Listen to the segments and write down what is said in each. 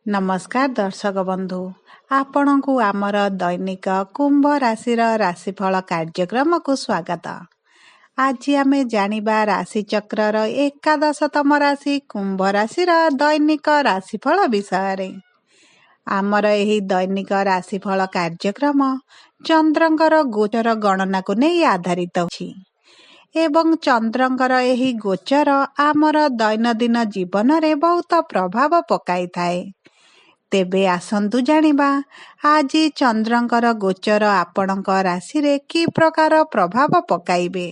नमस्कार दर्शक बंधु आपणकु आमर दैनिक कुंभ राशि राशिफल कार्यक्रम को स्वागत। आज आमे जानिबा राशि चक्र एकादशतम राशि कुंभ राशि दैनिक राशिफल विषय। आमर एही दैनिक राशिफल कार्यक्रम चंद्रंकर गोचर गणना को नहीं आधारित होछि एवं चंद्रंकर एही गोचर आमर दैनंदिन जीवन रे बहुत प्रभाव पकाई थाए। तेबे आसंतु जानिबा आज चंद्रंकर गोचर आपणक राशि रे की प्रकार प्रभाव पकाइबे।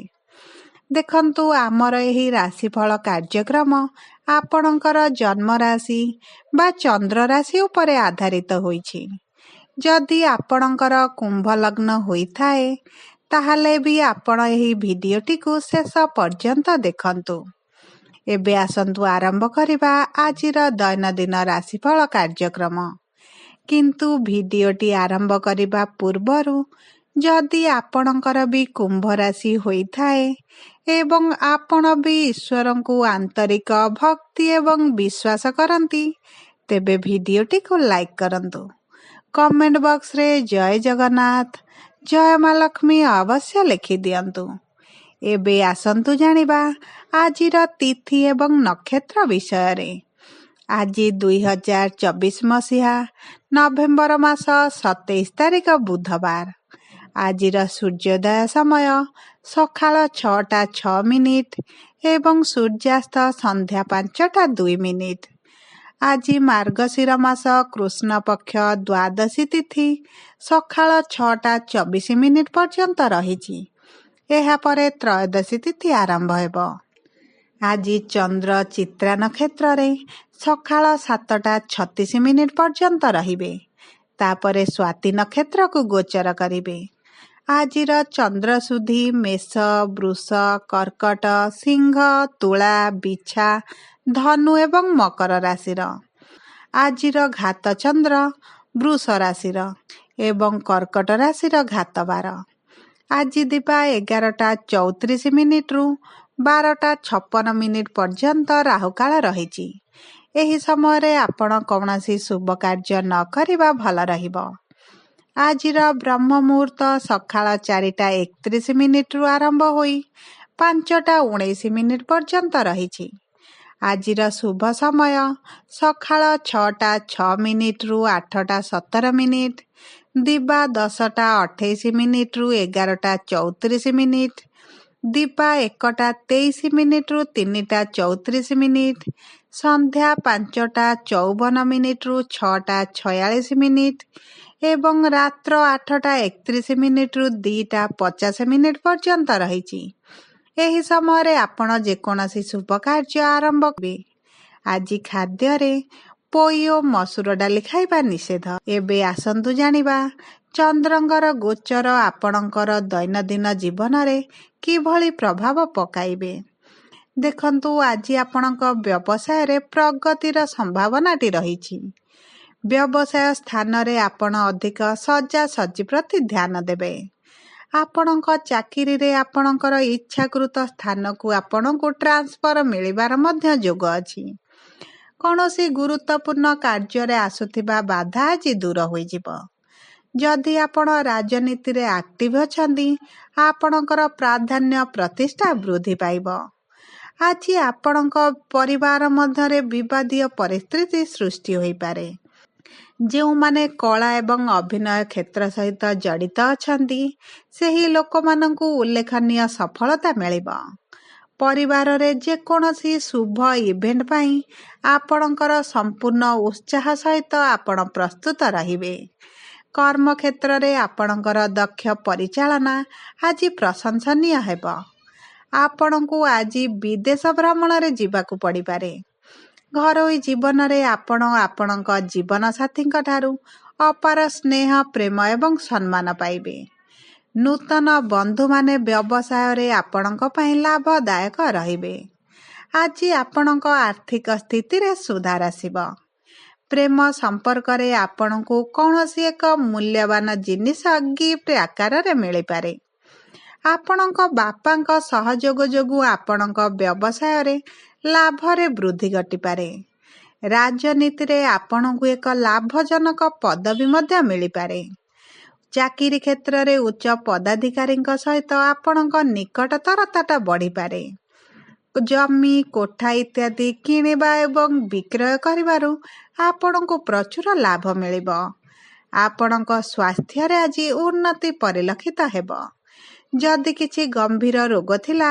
देखंतु आमर एही राशिफल कार्यक्रम आपणकर जन्म राशि बा चंद्र राशि उपरे आधारित होइछि। जदि आपणकर कुंभ लग्न होइथाए ताहले भी आपण एही भिडियोटी को शेष पर्यंत देखंतु। एबे आसंतु आरंभ करिबा आजिर दैनंदिन राशिफल कार्यक्रम। किंतु भिडियोटी आरंभ करिबा पूर्वरु जदि आपणकर भी कुंभ राशि होइथाए एवं आपण भी ईश्वरंकु आंतरिक भक्ति एवं विश्वास करंती तेबे भिडियोटी को लाइक करंतु। कमेंट बॉक्स रे जय जगन्नाथ जय मां लक्ष्मी अवश्य लिखि दियंतु। एबे आसंतु जानिबा आजिर तिथि एवं नक्षत्र विषय रे। आज 2024 मसीहा नवेम्बर मास 27 तारिख बुधवार। आजिर सूर्योदय समय सकाळ 6:06 एवं सूर्यास्त संध्या 5:02। आज मार्गशीर मास कृष्ण पक्ष द्वादशी तिथि सकाळ 6:24 पर्यंत रहिछि। एहा परे त्रयोदशी तिथि आरंभ हेबो। आज चंद्र चित्रा नक्षत्र रे सकाळ 7:36 पर्यंत रहिबे। तापरे स्वाति नक्षत्र को गोचर करिबे। आजिर चंद्र सुधी मेष वृष कर्कट सिंह तुला बिछा धनु एवं मकर राशि। आजिर घात चंद्र वृष राशि एवं कर्कट राशि घात बार। आज दिपा 11:34 रु 12:56 पर्यंत राहुकाल रहिछि। एही समय रे आपण कौनसी शुभ कार्य न करिबा भल रहिबो। आजिर ब्रह्म मुहूर्त सकाळ 4:31 रु आरंभ होई 5:19 पर्यंत रहिछि। आजिर शुभ समय सकाळ 6:06 रु 8:17, दिबा 10:28 रु 11:34, दिपा 1:23 रु 3:34, संध्या 5:54 रु 6:46 एवं रात्र 8:31 रु 2:50 पर्यंत रहिछि। एही समय रे आपण जेकोनसी शुभ कार्य आरंभ करिबे। आज खाद्य रे पोई ओ मसूर डाली खाइबा निषेध। एबे आसंतु जानिबा चंद्रंकर गोचर आपणकर दैनंदिन जीवन रे किभଳି प्रभाव पकाइबे। देखंतु आज आपणक व्यवसाय रे प्रगतिर संभावनाटी रहिछि। व्यवसाय स्थान रे आपण अधिक सजा सज्जी प्रति ध्यान देबे। आपणक चाकिरी रे आपणकर इच्छाकृत स्थान को आपणको ट्रांसफर मिलिबार मध्य जोग अछि। कौनसी गुरुत्वपूर्ण कार्य रे आसुथिबा बाधा आज दूर होई जिवो। जदि आपण राजनीति रे एक्टिव अछंती आपणकर प्राधान्य प्रतिष्ठा वृद्धि पाइबो। आज आपणक परिवार मध्य रे विवादीय परिस्थिति सृष्टि होई पारे। जो माने कला एवं अभिनय क्षेत्र सहित जड़ित अछंती सेही लोक माननकु उल्लेखनीय सफलता मिलिबो। परिवार रे जे कोनसी शुभ इवेंट पाई आपणकर संपूर्ण उत्साह सहित आपण प्रस्तुत रहिबे। कर्म क्षेत्र रे आपणकर दक्ष परिचालना आज प्रशंसनीय हेबो। आपणकु आज विदेश भ्रमण रे जिबाकु पड़ी पारे। घरोई जीवन रे आपण आपणक जीवन साथी ठारू अपार स्नेह प्रेम एवं सम्मान पाइबे। नूतन बंधु माने व्यवसाय रे आपणक पई लाभदायक रहिबे। आज आपणक आर्थिक स्थिति रे सुधार आसीबो। प्रेम संपर्क रे आपणकु कौनसी एक मूल्यवान जिनिस गिफ्ट आकार रे मिली पारे। आपणक बापांक सहयोग जोगु आपणक व्यवसाय रे लाभ रे वृद्धि घटी पारे। ରାଜନୀତିରେ ଆପଣଙ୍କୁ ଏକ ଲାଭଜନକ ପଦବୀ ମଧ୍ୟ ମିଳିପାରେ। ଚାକିରି କ୍ଷେତ୍ରରେ ଉଚ୍ଚ ପଦାଧିକାରୀଙ୍କ ସହିତ ଆପଣଙ୍କ ନିକଟତରତାଟା ବଢ଼ିପାରେ। ଜମି, କୋଠା ଇତ୍ୟାଦି କିଣିବା ଏବଂ ବିକ୍ରୟ କରିବାରୁ ଆପଣଙ୍କୁ ପ୍ରଚୁର ଲାଭ ମିଳିବ। ଆପଣଙ୍କ ସ୍ୱାସ୍ଥ୍ୟରେ ଆଜି ଉନ୍ନତି ପରିଲକ୍ଷିତ ହେବ। ଯଦି କିଛି ଗମ୍ଭୀର ରୋଗ ଥିଲା,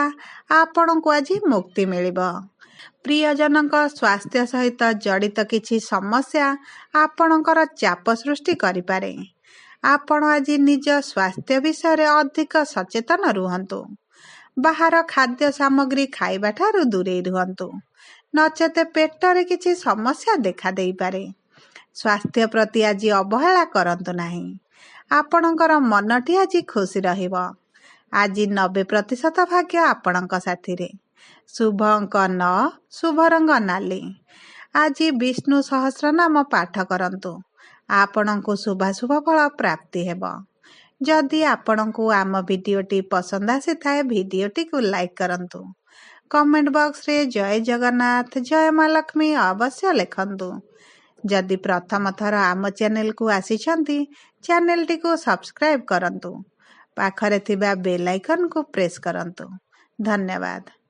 ଆପଣଙ୍କୁ ଆଜି ମୁକ୍ତି ମିଳିବ। ପ୍ରିୟଜନଙ୍କ ସ୍ୱାସ୍ଥ୍ୟ ସହିତ ଜଡ଼ିତ କିଛି ସମସ୍ୟା ଆପଣଙ୍କର ଚାପ ସୃଷ୍ଟି କରିପାରେ। ଆପଣ ଆଜି ନିଜ ସ୍ୱାସ୍ଥ୍ୟ ବିଷୟରେ ଅଧିକ ସଚେତନ ରୁହନ୍ତୁ। ବାହାର ଖାଦ୍ୟ ସାମଗ୍ରୀ ଖାଇବା ଠାରୁ ଦୂରେଇ ରୁହନ୍ତୁ, ନଚେତ ପେଟରେ କିଛି ସମସ୍ୟା ଦେଖାଦେଇପାରେ। ସ୍ୱାସ୍ଥ୍ୟ ପ୍ରତି ଆଜି ଅବହେଳା କରନ୍ତୁ ନାହିଁ। ଆପଣଙ୍କର ମନଟି ଆଜି ଖୁସି ରହିବ। ଆଜି 90% ଭାଗ୍ୟ ଆପଣଙ୍କ ସାଥିରେ। ଶୁଭ ଅଙ୍କ 9, ଶୁଭ ରଙ୍ଗ ନାଲି। ଆଜି ବିଷ୍ଣୁ ସହସ୍ରନାମ ପାଠ କରନ୍ତୁ। ଆପଣଙ୍କୁ ଶୁଭାଶୁଭ ଫଳ ପ୍ରାପ୍ତି ହେବ। ଯଦି ଆପଣଙ୍କୁ ଆମ ଭିଡ଼ିଓଟି ପସନ୍ଦ ଆସିଥାଏ, ଭିଡ଼ିଓଟିକୁ ଲାଇକ୍ କରନ୍ତୁ। କମେଣ୍ଟ ବକ୍ସରେ ଜୟ ଜଗନ୍ନାଥ, ଜୟ ମା ଲକ୍ଷ୍ମୀ ଅବଶ୍ୟ ଲେଖନ୍ତୁ। ଯଦି ପ୍ରଥମ ଥର ଆମ ଚ୍ୟାନେଲକୁ ଆସିଛନ୍ତି, ଚ୍ୟାନେଲଟିକୁ ସବସ୍କ୍ରାଇବ୍ କରନ୍ତୁ। ପାଖରେ ଥିବା ବେଲ୍ ଆଇକନ୍କୁ ପ୍ରେସ୍ କରନ୍ତୁ। ଧନ୍ୟବାଦ।